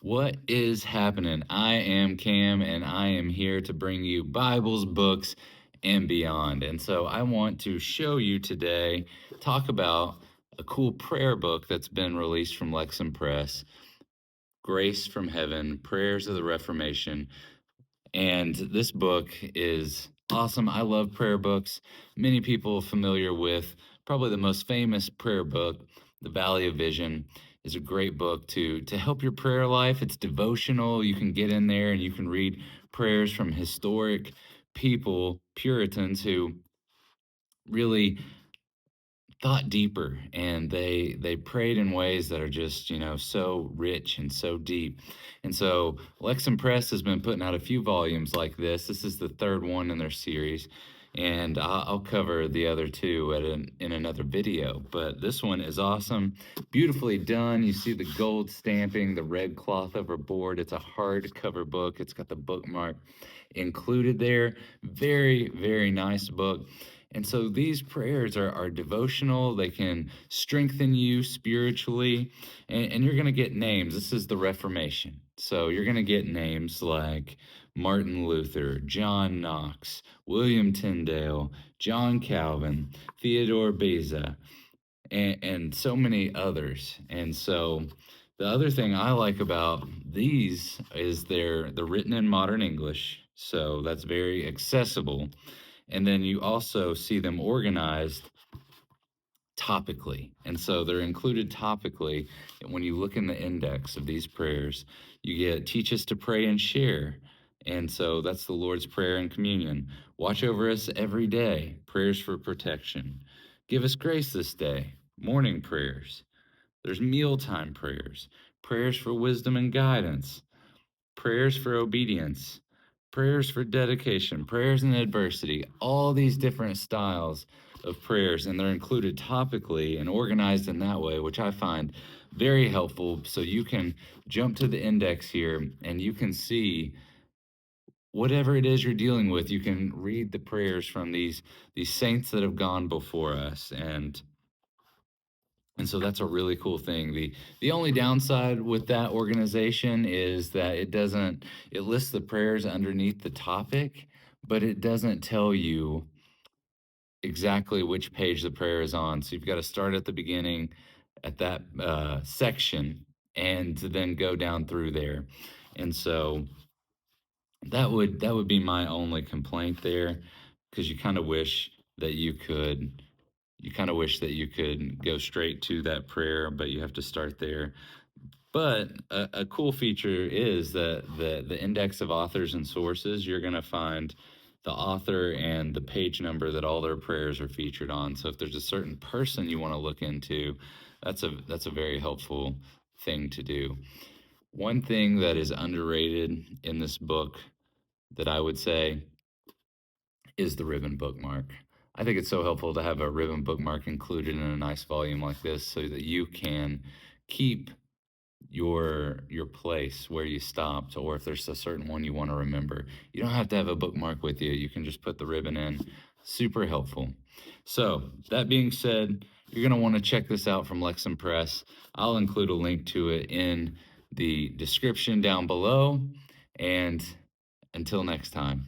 What is happening? I am Cam, and I am here to bring you Bibles, books, and beyond. And so I want to show you today, talk about a cool prayer book that's been released from Lexham Press, Grace from Heaven, Prayers of the Reformation. And this book is awesome. I love prayer books. Many people familiar with probably the most famous prayer book, The Valley of Vision, is a great book to help your prayer life. It's devotional. You can get in there and you can read prayers from historic people, Puritans who really thought deeper, and they prayed in ways that are just so rich and so deep. And so Lexham Press has been putting out a few volumes like this is the third one in their series, and I'll cover the other two in another video, but this one is awesome, beautifully done. You see the gold stamping, the red cloth over board. It's a hardcover book. It's got the bookmark included there. Very, very nice book. And so these prayers are devotional. They can strengthen you spiritually. And you're going to get names. This is the Reformation. So you're going to get names like Martin Luther, John Knox, William Tyndale, John Calvin, Theodore Beza, and so many others. And so the other thing I like about these is they're written in modern English. So that's very accessible. And then you also see them organized topically. And so they're included topically. And when you look in the index of these prayers, you get teach us to pray and share. And so that's the Lord's Prayer and Communion. Watch over us every day, prayers for protection. Give us grace this day, morning prayers. There's mealtime prayers, prayers for wisdom and guidance, prayers for obedience, prayers for dedication, prayers in adversity, all these different styles of prayers, and they're included topically and organized in that way, which I find very helpful. So you can jump to the index here and you can see whatever it is you're dealing with. You can read the prayers from these saints that have gone before us, and so that's a really cool thing. The only downside with that organization is that it lists the prayers underneath the topic, but it doesn't tell you exactly which page the prayer is on. So you've got to start at the beginning at that section and to then go down through there. And so that would be my only complaint there, because you kind of wish that you could go straight to that prayer, but you have to start there. But a cool feature is that the index of authors and sources, you're going to find the author and the page number that all their prayers are featured on. So if there's a certain person you want to look into, that's a very helpful thing to do. One thing that is underrated in this book that I would say is the ribbon bookmark. I think it's so helpful to have a ribbon bookmark included in a nice volume like this so that you can keep your place where you stopped, or if there's a certain one you want to remember. You don't have to have a bookmark with you. You can just put the ribbon in. Super helpful. So that being said, you're going to want to check this out from Lexham Press. I'll include a link to it in the description down below. And until next time.